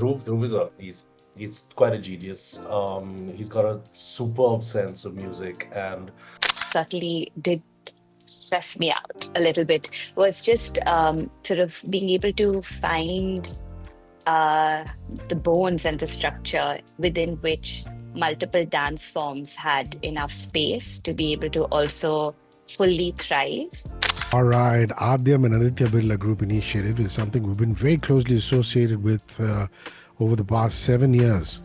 Dhruv is he's quite a genius. He's got a superb sense of music, and certainly did stress me out a little bit was just sort of being able to find uh, the bones and the structure within which multiple dance forms had enough space to be able to also fully thrive. All right, Aadyam and Aditya Birla Group Initiative is something we've been very closely associated with over the past 7 years.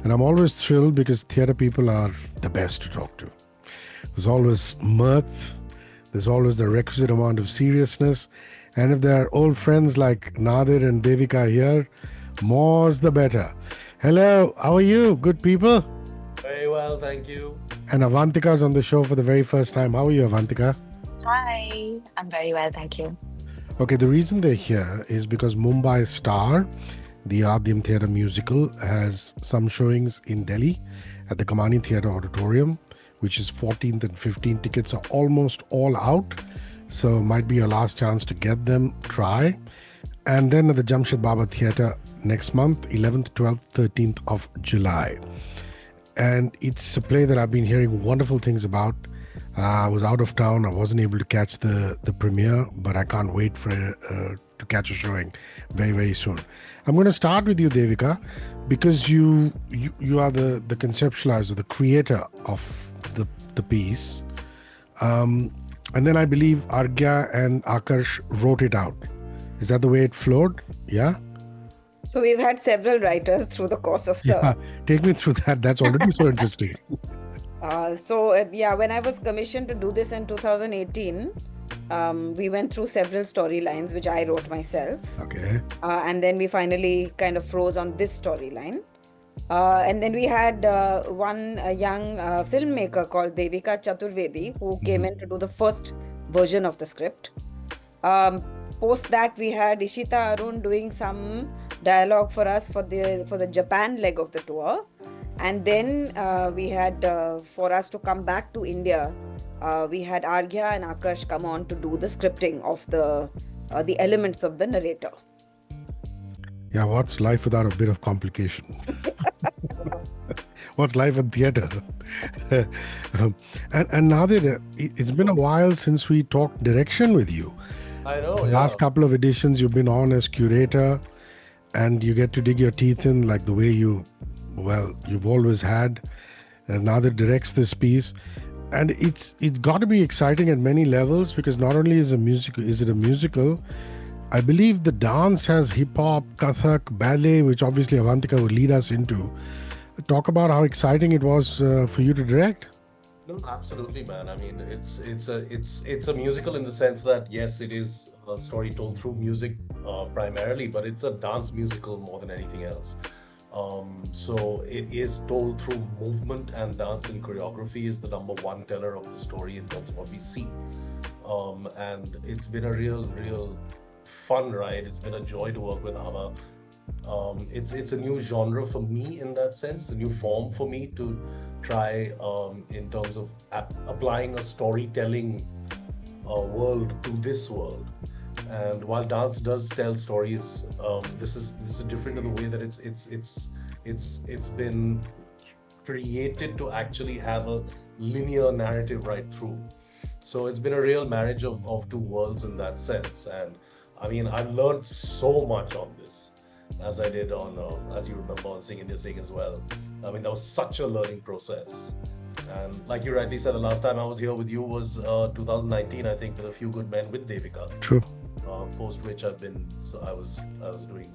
And I'm always thrilled because theatre people are the best to talk to. There's always mirth, there's always the requisite amount of seriousness. And if there are old friends like Nadir and Devika here, more's the better. Hello, how are you, good people? very well, thank you. And Avantika's on the show for the very first time. How are you, Avantika? Hi, I'm very well, thank you. Okay, the reason they're here is because Mumbai Star, the Aadyam Theatre musical, has some showings in Delhi at the Kamani Theatre Auditorium, which is 14th and 15th. Tickets are almost all out, so might be your last chance to get them. Try. And then at the Jamshed Baba Theatre next month, 11th, 12th, 13th of July. And it's a play that I've been hearing wonderful things about. I was out of town. I wasn't able to catch the premiere, but I can't wait for to catch a showing very, very soon. I'm going to start with you, Devika, because you are the conceptualizer, the creator of the piece. And then I believe Argya and Akarsh wrote it out. Is that the way it flowed? Yeah? So we've had several writers through the course of the... Yeah. Take me through that. That's already so interesting. When I was commissioned to do this in 2018, we went through several storylines, which I wrote myself. Okay. And then we finally kind of froze on this storyline. And then we had one young filmmaker called Devika Chaturvedi, who came in to do the first version of the script. Post that, we had Ishita Arun doing some dialogue for us for the Japan leg of the tour. And then we had, for us to come back to India, we had Argya and Akash come on to do the scripting of the elements of the narrator. Yeah, what's life without a bit of complication? What's life in theatre? and Nadir, it's been a while since we talked direction with you. I know. Last couple of editions you've been on as curator, and you get to dig your teeth in like the way you've always had. And Nadir directs this piece, and it's got to be exciting at many levels, because not only is it a musical, I believe the dance has hip hop, Kathak, ballet, which obviously Avantika would lead us into. Talk about how exciting it was for you to direct. No, absolutely, man. I mean, it's a musical in the sense that yes, it is a story told through music primarily, but it's a dance musical more than anything else. So it is told through movement, and dance and choreography is the number one teller of the story in terms of what we see. And it's been a real fun ride. It's been a joy to work with Ava. It's a new genre for me in that sense, a new form for me to try in terms of applying a storytelling world to this world. And while dance does tell stories, this is different in the way that it's been created to actually have a linear narrative right through. So it's been a real marriage of two worlds in that sense. And I mean, I've learned so much on this, as I did on, as you remember, on Sing India Sing as well. I mean, that was such a learning process. And like you rightly said, the last time I was here with you was 2019, I think, with A Few Good Men with Devika. True. Post which I was doing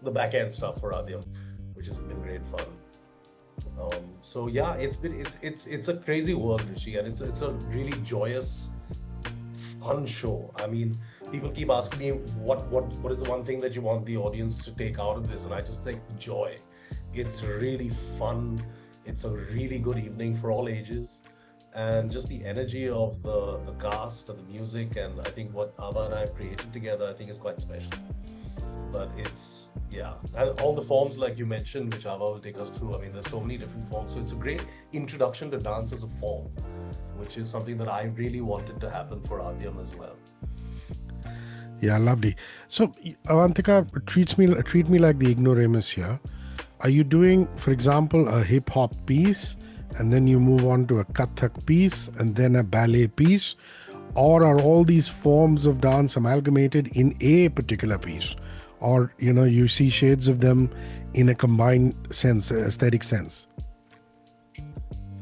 the back end stuff for Aadyam, which has been great fun. So yeah, it's a crazy world, Hrishi, and it's a really joyous, fun show. I mean, people keep asking me what is the one thing that you want the audience to take out of this, and I just think joy. It's really fun. It's a really good evening for all ages, and just the energy of the cast and the music, and I think what Ava and I have created together, I think is quite special. But it's, yeah, and all the forms like you mentioned, which Ava will take us through. I mean, there's so many different forms, so it's a great introduction to dance as a form, which is something that I really wanted to happen for Aadyam as well. Yeah, lovely. So, Avantika, treat me like the ignoramus here. Are you doing, for example, a hip hop piece, and then you move on to a Kathak piece, and then a ballet piece, or are all these forms of dance amalgamated in a particular piece, or you see shades of them in a combined sense, aesthetic sense?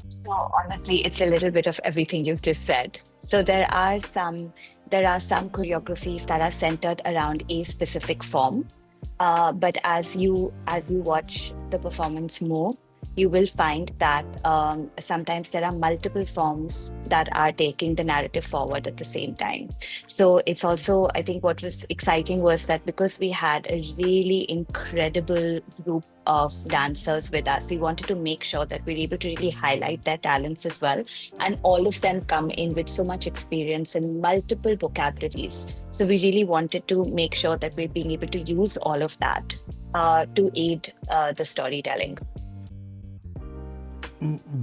So honestly, it's a little bit of everything you've just said. So there are some choreographies that are centered around a specific form. But as you watch the performance move, you will find that sometimes there are multiple forms that are taking the narrative forward at the same time. So it's also, I think, what was exciting was that because we had a really incredible group of dancers with us, we wanted to make sure that we're able to really highlight their talents as well. And all of them come in with so much experience and multiple vocabularies. So we really wanted to make sure that we're being able to use all of that to aid the storytelling.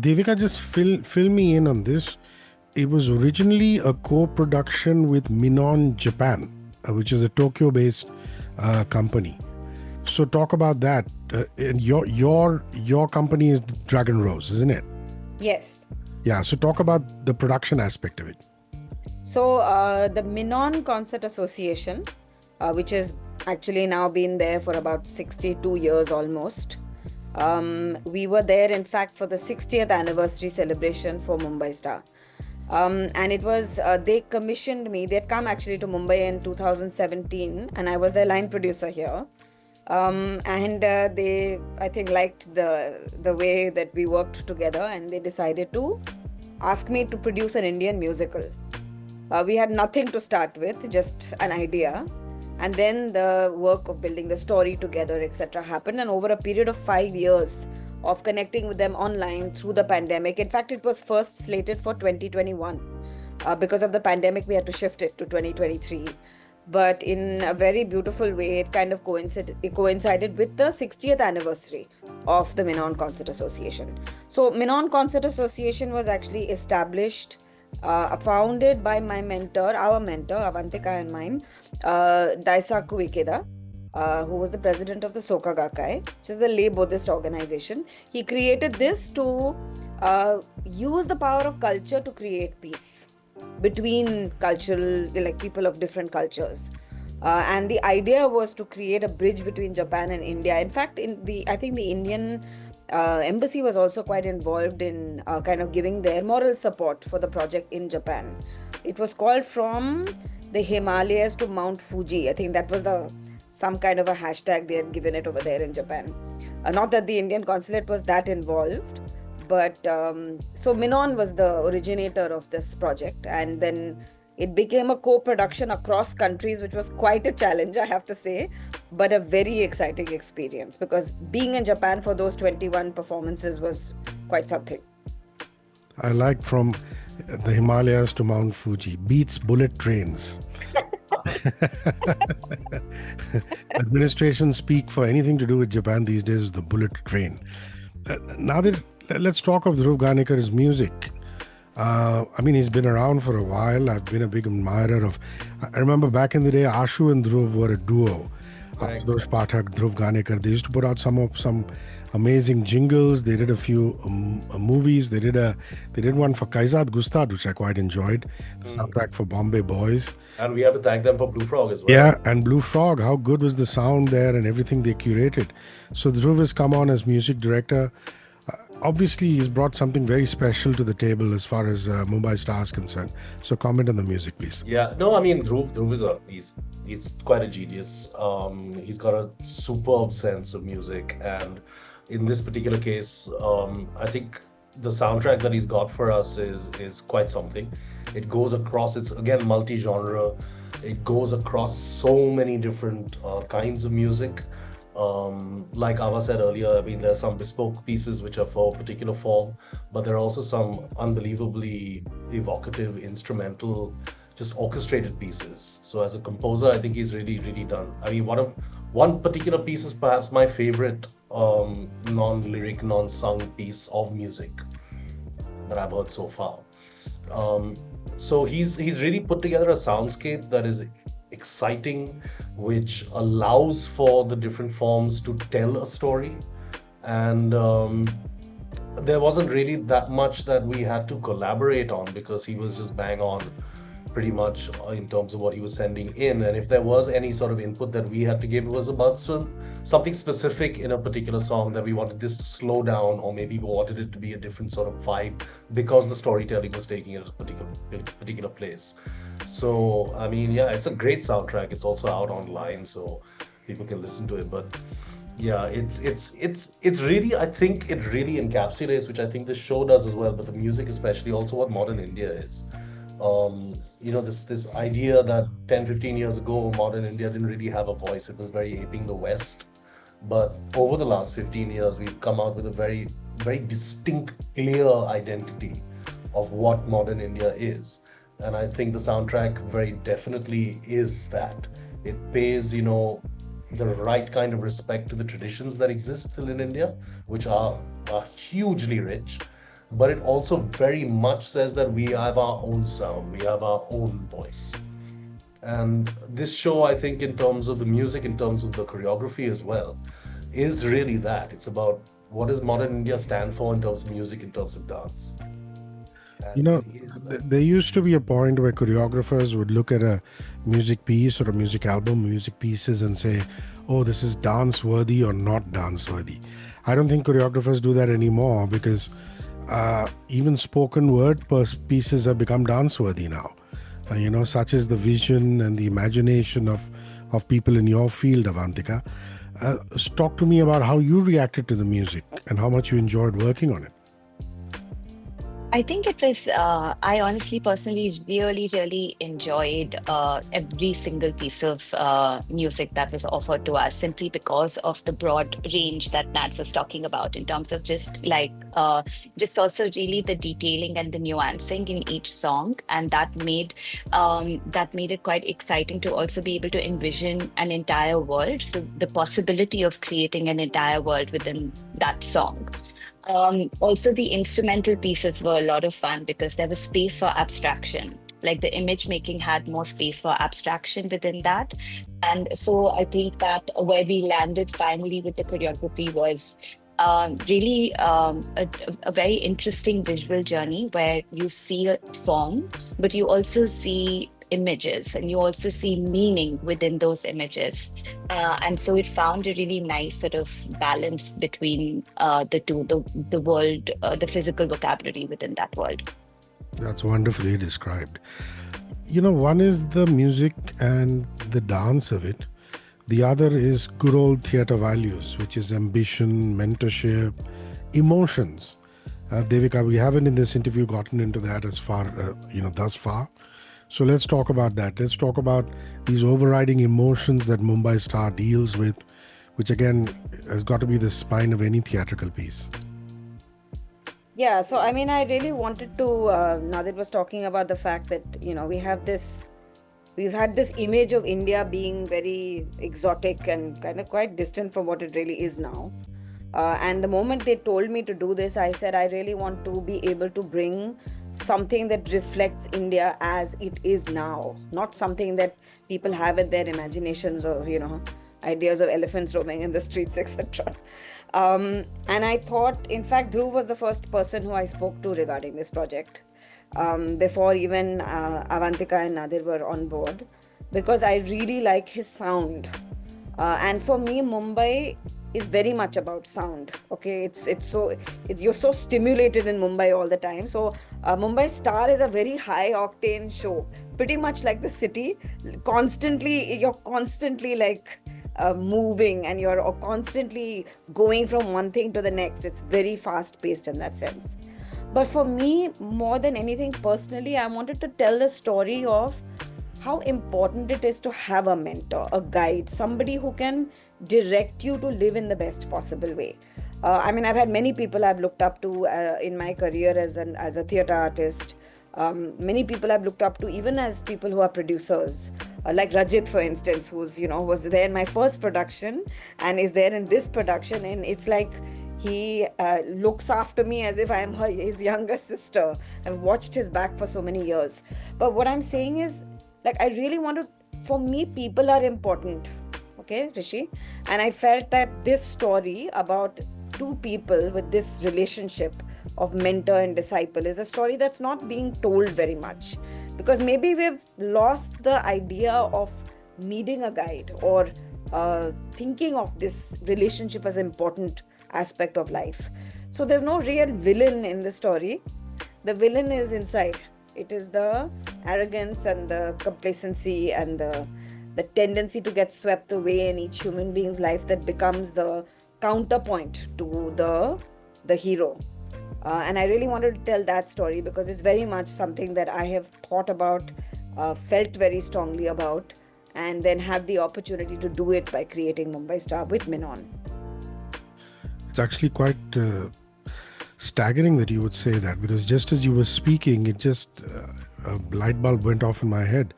Devika, just fill me in on this. It was originally a co-production with Minon Japan, which is a Tokyo-based company. So talk about that. And your company is Dragon Rose, isn't it? Yes. Yeah. So talk about the production aspect of it. So the Minon Concert Association, which has actually now been there for about 62 years almost. We were there, in fact, for the 60th anniversary celebration for Mumbai Star. And it was, they commissioned me. They'd come actually to Mumbai in 2017, and I was their line producer here. And they, I think, liked the way that we worked together, and they decided to ask me to produce an Indian musical. We had nothing to start with, just an idea. And then the work of building the story together, etc., happened. And over a period of 5 years of connecting with them online through the pandemic, in fact, it was first slated for 2021. Because of the pandemic, we had to shift it to 2023. But in a very beautiful way, it kind of coincided with the 60th anniversary of the Minon Concert Association. So Minon Concert Association was actually established, founded by my mentor, our mentor, Avantika and mine, Daisaku Ikeda, who was the president of the Soka Gakkai, which is the lay Buddhist organization. He created this to use the power of culture to create peace between cultural, like people of different cultures. And the idea was to create a bridge between Japan and India. In fact, I think the Indian embassy was also quite involved in kind of giving their moral support for the project in Japan. It was called From the Himalayas to Mount Fuji. I think that was some kind of a hashtag they had given it over there in Japan. Not that the Indian consulate was that involved, but so Minon was the originator of this project, and then it became a co-production across countries, which was quite a challenge, I have to say, but a very exciting experience, because being in Japan for those 21 performances was quite something. I like From the Himalayas to Mount Fuji. Beats bullet trains. Administration speak for anything to do with Japan these days is the bullet train. Nadir, let's talk of Dhruv Ganekar's music. I mean, he's been around for a while. I've been a big admirer of. I remember back in the day, Ashu and Dhruv were a duo. Right. Ashutosh Pathak, Dhruv Ganekar. They used to put out some amazing jingles. They did a few movies. They did one for Kaizad Gustad, which I quite enjoyed. The soundtrack for Bombay Boys. And we have to thank them for Blue Frog as well. Yeah, and Blue Frog. How good was the sound there and everything they curated. So Dhruv has come on as music director. Obviously, he's brought something very special to the table as far as Mumbai Star is concerned. So comment on the music, please. Yeah, no, I mean, Dhruv is he's quite a genius. He's got a superb sense of music, and in this particular case, I think the soundtrack that he's got for us is quite something. It goes across. It's again multi-genre. It goes across so many different kinds of music. Like Ava said earlier, I mean, there are some bespoke pieces which are for a particular form, but there are also some unbelievably evocative, instrumental, just orchestrated pieces. So as a composer, I think he's really, really done. I mean, one particular piece is perhaps my favorite non-lyric, non-sung piece of music that I've heard so far. So he's really put together a soundscape that is exciting, which allows for the different forms to tell a story. And there wasn't really that much that we had to collaborate on because he was just bang on pretty much in terms of what he was sending in. And if there was any sort of input that we had to give, it was about something specific in a particular song that we wanted this to slow down, or maybe we wanted it to be a different sort of vibe because the storytelling was taking it to a particular place. So I mean, yeah, it's a great soundtrack. It's also out online, so people can listen to it. But yeah, it's really, I think it really encapsulates, which I think the show does as well, but the music especially, also what modern India is. This idea that 10-15 years ago modern India didn't really have a voice. It was very aping the West. But over the last 15 years, we've come out with a very, very distinct, clear identity of what modern India is. And I think the soundtrack very definitely is that. It pays, the right kind of respect to the traditions that exist still in India, which are hugely rich. But it also very much says that we have our own sound, we have our own voice. And this show, I think, in terms of the music, in terms of the choreography as well, is really that. It's about what does modern India stand for in terms of music, in terms of dance. You And know, it is that. there used to be a point where choreographers would look at a music piece or a music album, music pieces, and say, oh, this is dance worthy or not dance worthy. I don't think choreographers do that anymore because even spoken word pieces have become dance worthy now. Such is the vision and the imagination of people in your field, Avantika. Talk to me about how you reacted to the music and how much you enjoyed working on it. I think it was, I honestly, personally, really, really enjoyed every single piece of music that was offered to us simply because of the broad range that Nats was talking about in terms of just also really the detailing and the nuancing in each song. And that made it quite exciting to also be able to envision an entire world, the possibility of creating an entire world within that song. Also, the instrumental pieces were a lot of fun because there was space for abstraction. Like the image making had more space for abstraction within that. And so I think that where we landed finally with the choreography was really a very interesting visual journey where you see a form, but you also see images and you also see meaning within those images. And so it found a really nice sort of balance between the two, the world, the physical vocabulary within that world. That's wonderfully described. One is the music and the dance of it. The other is good old theatre values, which is ambition, mentorship, emotions. Devika, we haven't in this interview gotten into that as far, thus far. So let's talk about that. Let's talk about these overriding emotions that Mumbai Star deals with, which again has got to be the spine of any theatrical piece. Yeah, so I mean, I really wanted to. Nadir was talking about the fact that we've had this image of India being very exotic and kind of quite distant from what it really is now. And the moment they told me to do this, I said I really want to be able to bring something that reflects India as it is now, not something that people have in their imaginations or, ideas of elephants roaming in the streets, etc. And I thought, in fact, Dhruv was the first person who I spoke to regarding this project before even Avantika and Nadir were on board, because I really like his sound. And for me, Mumbai is very much about sound. Okay, you're so stimulated in Mumbai all the time. So Mumbai Star is a very high octane show, pretty much like the city. You're constantly like moving, and you're constantly going from one thing to the next. It's very fast paced in that sense. But for me, more than anything, personally, I wanted to tell the story of how important it is to have a mentor, a guide, somebody who can direct you to live in the best possible way. I mean, I've had many people I've looked up to in my career as a theatre artist. Many people I've looked up to even as people who are producers, like Rajit, for instance, who's was there in my first production and is there in this production, and it's like he looks after me as if I'm his younger sister. I've watched his back for so many years. But what I'm saying is, like, I really want to for me, people are important. Okay, Rishi. And I felt that this story about two people with this relationship of mentor and disciple is a story that's not being told very much, because maybe we've lost the idea of needing a guide, or thinking of this relationship as an important aspect of life. So there's no real villain in the story. The villain is inside. It is the arrogance and the complacency and the tendency to get swept away in each human being's life that becomes the counterpoint to the hero. And I really wanted to tell that story because it's very much something that I have thought about, felt very strongly about, and then had the opportunity to do it by creating Mumbai Star with Minon. It's actually quite staggering that you would say that, because just as you were speaking, it just a light bulb went off in my head.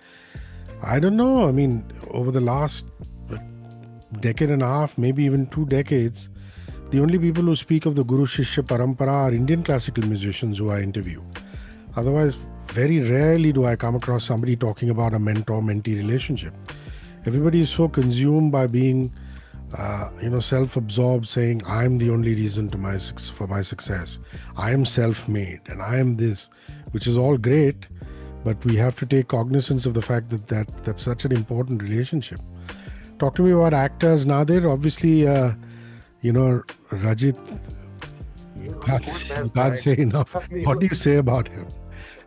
I don't know. I mean, over the last decade and a half, maybe even 2 decades, the only people who speak of the Guru Shishya Parampara are Indian classical musicians who I interview. Otherwise, very rarely do I come across somebody talking about a mentor-mentee relationship. Everybody is so consumed by being, self-absorbed, saying, I'm the only reason for my success. I am self-made and I am this, which is all great, but we have to take cognizance of the fact that that's such an important relationship. Talk to me about actors, Nadir. Obviously, Rajit, you can't say enough. What do you say about him?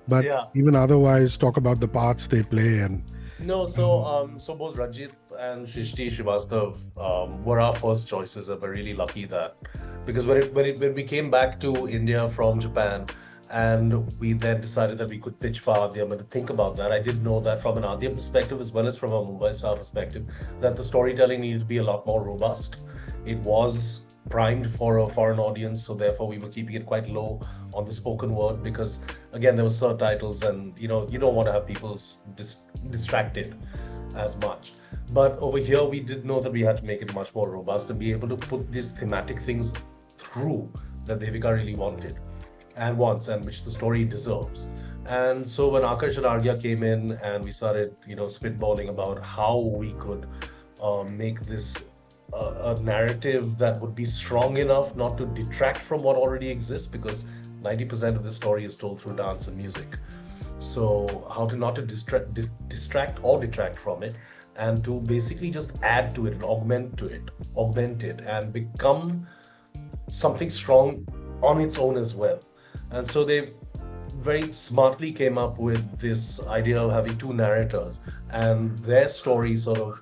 But even otherwise, talk about the parts they play. And no, so both Rajit and Shrishti Srivastav were our first choices, and we're really lucky that, because when we came back to India from Japan, and we then decided that we could pitch for Aadyam, and to think about that, I did know that from an Aadyam perspective as well as from a Mumbai Star perspective, that the storytelling needed to be a lot more robust. It was primed for a foreign audience, so therefore we were keeping it quite low on the spoken word, because again there were subtitles, and you don't want to have people distracted as much. But over here we did know that we had to make it much more robust and be able to put these thematic things through that Devika really wanted and wants, and which the story deserves. And so when Akash and Arya came in and we started spitballing about how we could make this a narrative that would be strong enough not to detract from what already exists, because 90% of the story is told through dance and music. So how to not to distract or detract from it, and to basically just add to it and augment it and become something strong on its own as well. And so they very smartly came up with this idea of having two narrators, and their story sort of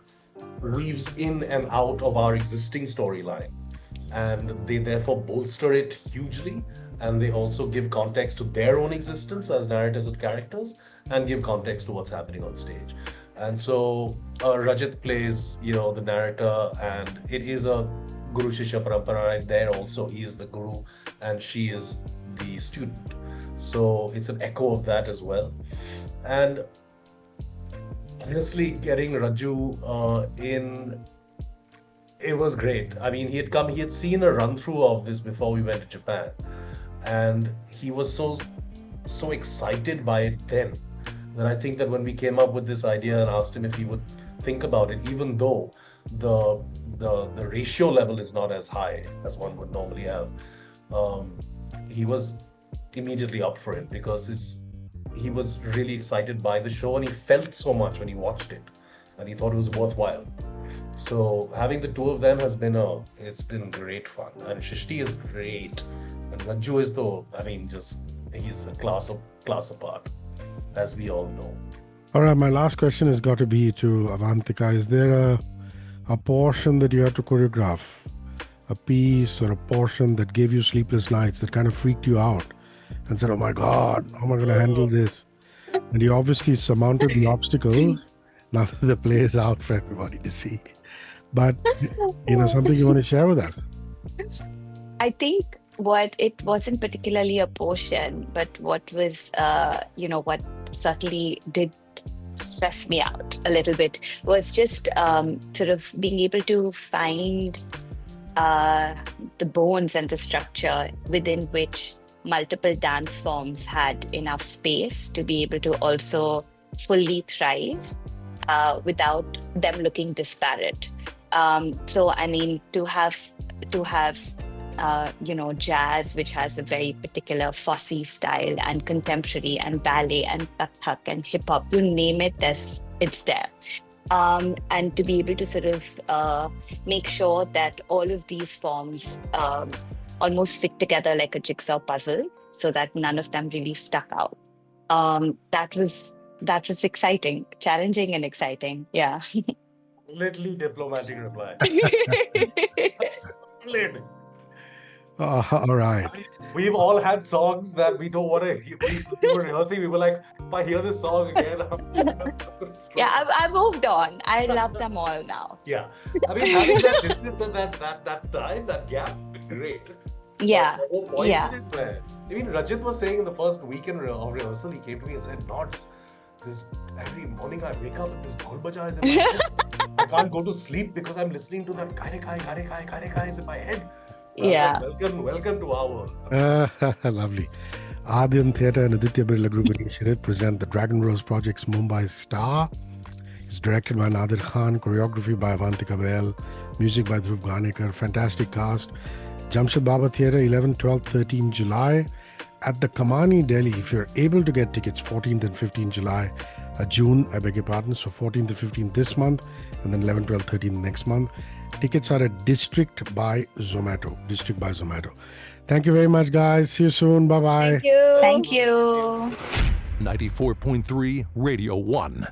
weaves in and out of our existing storyline, and they therefore bolster it hugely, and they also give context to their own existence as narrators and characters, and give context to what's happening on stage. And so Rajat plays the narrator, and it is a Guru Shishya Parampara right there. Also he is the guru and she is the student, so it's an echo of that as well. And honestly, getting Raju in, it was great. I mean, he had seen a run through of this before we went to Japan, and he was so excited by it then, that I think that when we came up with this idea and asked him if he would think about it, even though the ratio level is not as high as one would normally have, he was immediately up for it, because he was really excited by the show, and he felt so much when he watched it, and he thought it was worthwhile. So having the two of them it's been great fun, and Shrishti is great, and Raju is he's a class apart, as we all know. All right, my last question has got to be to Avantika. Is there a portion that you had to choreograph, a piece or a portion that gave you sleepless nights, that kind of freaked you out and said, oh my God, how am I going to handle this? And you obviously surmounted the obstacles. Now that the play is out for everybody to see. But, something you want to share with us? I think it wasn't particularly a portion, but what was, what certainly did stress me out a little bit was just sort of being able to find the bones and the structure within which multiple dance forms had enough space to be able to also fully thrive. without them looking disparate. So I mean, to have jazz, which has a very particular fussy style, and contemporary, and ballet, and kathak, and hip hop, you name it, it's there. And to be able to sort of make sure that all of these forms almost fit together like a jigsaw puzzle, so that none of them really stuck out. That was exciting, challenging, and exciting. Yeah. Little diplomatic reply. Solid. All right. We've all had songs that we don't want to hear. We were rehearsing, we were like, if I hear this song again, Yeah, I moved on. I love them all now. Yeah. I mean, having that distance and that time, that gap has been great. Yeah. Yeah. I mean, Rajit was saying in the first weekend of rehearsal, he came to me and said, Nods, this every morning I wake up with this dhol baja is in my head. I can't go to sleep because I'm listening to that kare kai is in my head. Yeah. Welcome to our world. Lovely. Aadyam Theatre and Aditya Birla Group Initiative present the Dragon Rose Project's Mumbai Star. It's directed by Nadir Khan, choreography by Avantika Bahl, music by Dhruv Ganekar. Fantastic cast. Jamshid Baba Theatre, 11, 12, 13 July. At the Kamani, Delhi, if you're able to get tickets, 14th and 15th July, June, I beg your pardon, so 14th to 15th this month, and then 11, 12, 13 next month. Tickets are at District by Zomato. Thank you very much, guys. See you soon. Bye-bye. Thank you. Thank you. 94.3 Radio 1.